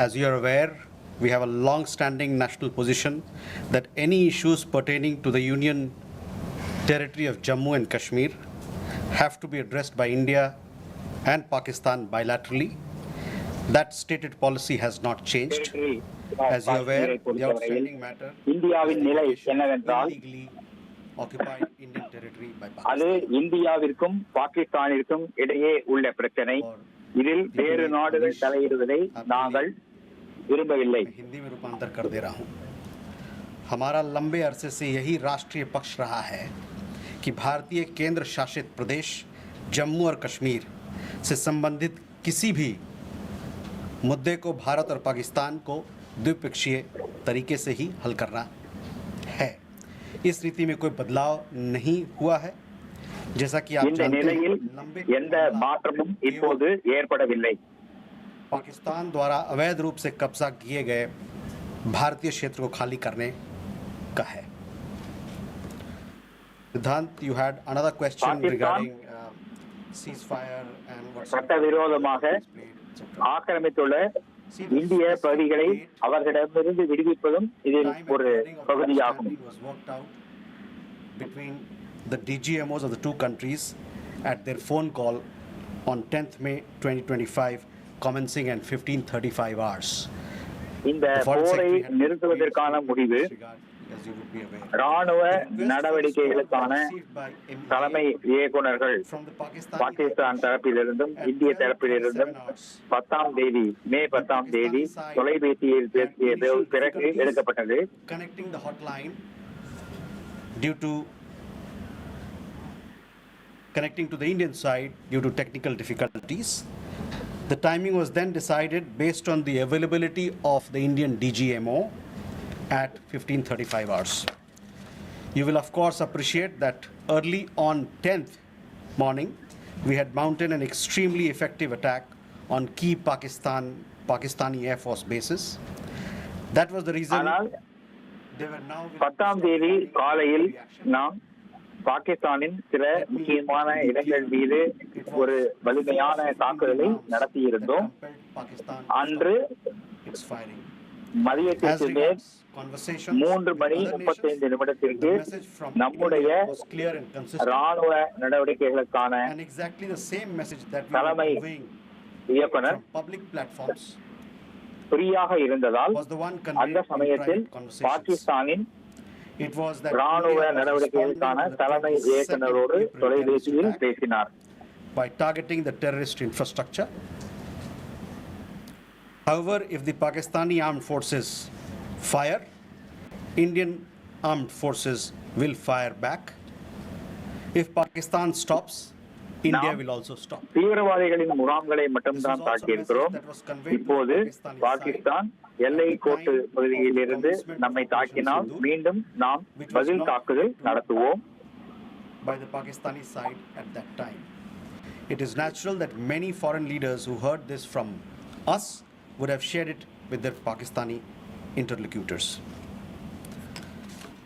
As you are aware, we have a long-standing national position that any issues pertaining to the Union territory of Jammu and Kashmir have to be addressed by India and Pakistan bilaterally. That stated policy has not changed. As you are aware, the outstanding matter இந்தியாவின் நிலை என்னவென்றால் illegally occupied Indian territory by அது Pakistan. இந்தியாவிற்கும் பாகிஸ்தானிற்கும் இடையே உள்ள பிரச்சனை. இதில் வேறு நாடுகள் தலையிடுவதை நாங்கள் விரும்பவில்லை. हिंदी में रूपांतर कर दे रहा हूं. हमारा लंबे अरसे से यही राष्ट्रीय पक्ष रहा है कि भारतीय केंद्र शासित प्रदेश जम्मू और कश्मीर से संबंधित किसी भी मुद्दे को भारत और पाकिस्तान को द्विपक्षीय तरीके से ही हल करना है. इस रीति में कोई बदलाव नहीं हुआ है. जैसा कि आप இந்த जानते நிலையில் हैं, लंबे எந்த மாற்றமும் இப்போது ஏற்படவில்லை. पाकिस्तान द्वारा अवैध रूप से कब्जा किए गए भारतीय क्षेत्र को खाली करने का है. Siddhant, you had another question Pakistan regarding ceasefire and what's சட்டவிரோதமாக ஆக்கிரமித்துள்ள இந்திய பகுதிகளை அவர்களிடமிருந்து விடுவிப்பதும் இதில் ஒரு பகுதியாகும். was worked out between the DGMOs of the two countries at their phone call on 10th May 2025 commencing at 15:35 hours. இந்த The Foreign போரை Secretary had நிறுத்துவதற்கான முடிவு as you would be aware. ராணுவ நடவடிக்கைகளுக்கான தலைமை இயக்குநர்கள் From the பாகிஸ்தான் தரப்பிலிருந்தும் இந்திய தரப்பிலிருந்தும் 10ஆம் தேதி மே 10ஆம் தேதி தொலைபேசியில் பேசிய பிறகு எடுக்கப்பட்டது. Connecting the hotline due to connecting to the Indian side due to technical difficulties. The timing was then decided based on the availability of the Indian DGMO at 15:35 hours. You will of course appreciate that early on 10th morning we had mounted an extremely effective attack on key Pakistani Air Force bases. That was the reason ஆனால் they were now 10ஆம் தேதி காலையில் நாம் பாகிஸ்தானின் சில முக்கியமான இடங்கள் மீது ஒரு வலிமையான தாக்குதலை நடத்தியிருந்தோம். அன்று its firing. மதியத்திற்கு மேல் 3:35 நம்முடைய ராணுவ நடவடிக்கைகளுக்கான And exactly the same message that we தலைமை were conveying இயக்குனர் from public platforms ஃப்ரீயாக இருந்ததால் was the one அந்த conveyed in சமயத்தில் private conversations. பாகிஸ்தானின் It was that ராணுவ India was நடவடிக்கைகளுக்கான responding to the தலைமை threat of இயக்குனரோடு second April தொலைபேசியில் terrorist attack பேசினார். by targeting the terrorist infrastructure. However, if the Pakistani armed forces fire, Indian armed forces will fire back. If Pakistan stops, India நாம் will also stop. தீவிரவாதிகளின் முகாம்களை மட்டும்தான் தாக்கியிருக்கிறோம். இப்போது பாகிஸ்தான் எல்லை கோட்டு பகுதியிலிருந்து நம்மை தாக்கினால் மீண்டும் நாம் பதில் தாக்குதல் நடத்துவோம். By the Pakistani side at that time. It is natural that many foreign leaders who heard this from us would have shared it with their Pakistani interlocutors.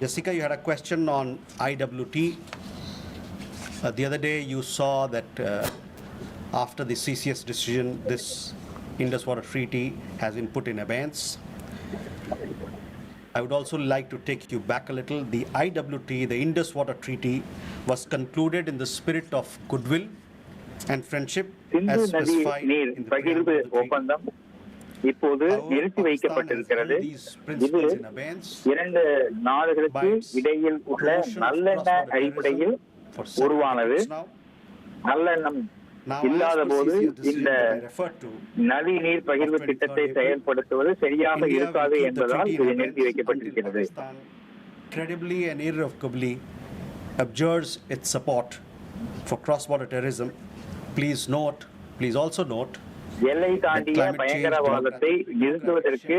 Jessica, you had a question on IWT. The other day you saw that after the CCS decision, this Indus Water Treaty has been put in abeyance. I would also like to take you back a little. The IWT, the Indus Water Treaty, was concluded in the spirit of goodwill and friendship Sindhu as நதி specified நீர் in the பகிர்வு preamble of the treaty. ஒப்பந்தம் இப்போது However, நிறுத்தி Pakistan has வைக்கப்பட்டிருக்கிறது. held these இது principles in abeyance 2 நாடுகளுக்கு இடையில் உள்ள நல்லெண்ண அடிப்படையில் for several உருவானது. decades now. நல்லெண்ணம் Now, இல்லாத as per போது CCS decision இந்த that I referred to, நதி நீர் பகிர்வு திட்டத்தை செயல்படுத்துவது சரியாக India will இருக்காது keep the என்பதால் treaty in இது நிறுத்தி abeyance until வைக்கப்பட்டிருக்கிறது. Pakistan credibly and irrevocably abjures its support for cross-border terrorism. Please also note எல்லை தாண்டிய பயங்கரவாதத்தை நிறுத்துவதற்கு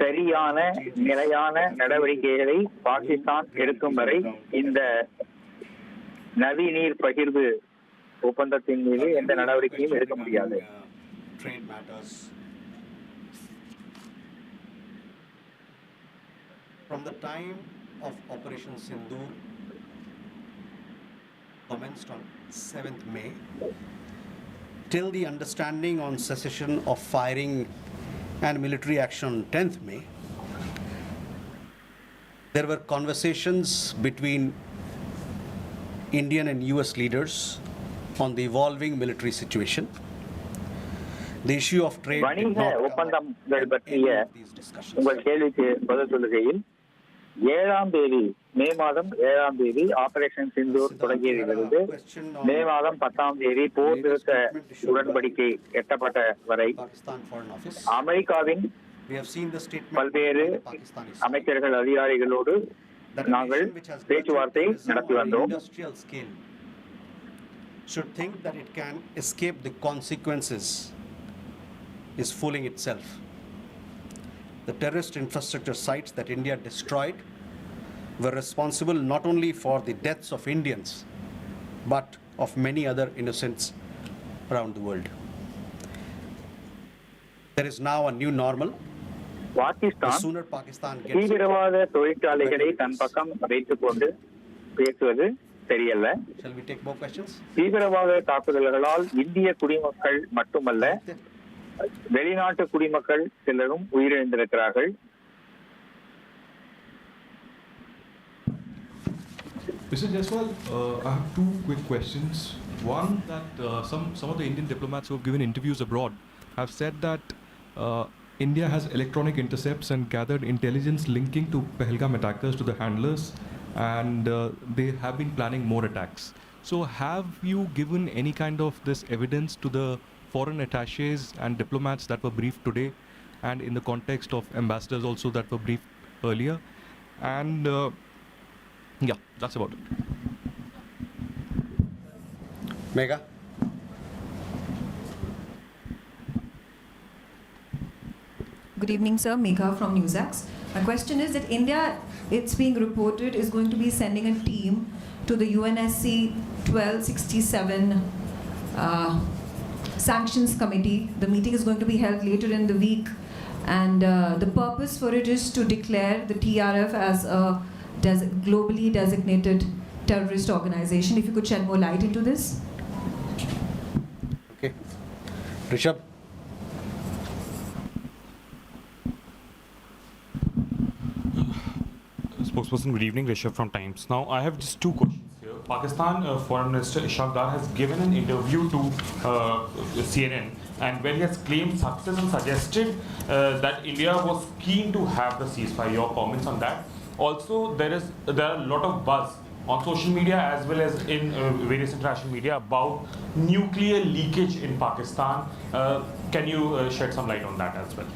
சரியான நிலையான நடவடிக்கைகளை பாகிஸ்தான் எடுக்கும் வரை இந்த நதி நீர் பகிர்வு ஒப்பந்தத்தின் மீது எந்த நடவடிக்கையும் எடுக்க முடியாது. trade matters. From the time of Operation Sindoor commenced on 7th May till the understanding on cessation of firing and military action on 10th May, there were conversations between Indian and US leaders on the evolving military situation. The issue of trade did வணிக not come ஒப்பந்தங்கள் at பற்றிய any of these discussions. உங்கள் கேள்விக்கு பதில் சொல்லுகையில் 7ஆம் தேதி மே மாதம் 7ஆம் தேதி ஆபரேஷன் சிந்தூர் தொடங்கியதிலிருந்து மே மாதம் 10ஆம் தேதி போர் நிறுத்த உடன்படிக்கை எட்டப்பட்ட வரை Pakistan Foreign Office. அமெரிக்காவின் We have seen the statement பல்வேறு by the Pakistani side அமைச்சர்கள் அதிகாரிகளோடு that a நாங்கள் nation which has பேச்சுவார்த்தை tourism நடத்தி on an வந்தோம். industrial scale should think that it can escape the consequences is fooling itself. The terrorist infrastructure sites that India destroyed were responsible not only for the deaths of Indians, but of many other innocents around the world. There is now a new normal. The Pakistan sooner Pakistan gets it, தீவிரவாத தொழிற்சாலைகளை தன் பக்கம் வைத்துக் கொண்டு பேசுவது சரியல்ல. shall we take more questions? தீவிரவாத தாக்குதல்களால் இந்திய குடிமக்கள் மட்டுமல்ல வெளிநாட்டு குடிமக்கள் சிலரும் உயிரிழந்திருக்கிறார்கள். Mr. Jaiswal, I have two quick questions. One, that some of the Indian diplomats who have given interviews abroad have said that India has electronic intercepts and gathered intelligence linking to Pahalgam attackers to the handlers, and they have been planning more attacks. So have you given any kind of this evidence to the foreign attaches and diplomats that were briefed today, and in the context of ambassadors also that were briefed earlier? And yeah, that's about it. Megha? Good evening, sir. Megha from Newsax. My question is that India, it's being reported, is going to be sending a team to the UNSC 1267 Sanctions Committee. The meeting is going to be held later in the week, and the purpose for it is to declare the TRF as a globally designated terrorist organization. If you could shed more light into this. Okay. Rishabh? Spokesperson, good evening. Rishabh from Times. Now, I have just two questions here. Pakistan Foreign Minister Ishaq Dar has given an interview to CNN, and where he has claimed success and suggested that India was keen to have the ceasefire. Your comments on that? Also, there are a lot of buzz on social media as well as in various international media about nuclear leakage in Pakistan. Can you shed some light on that as well?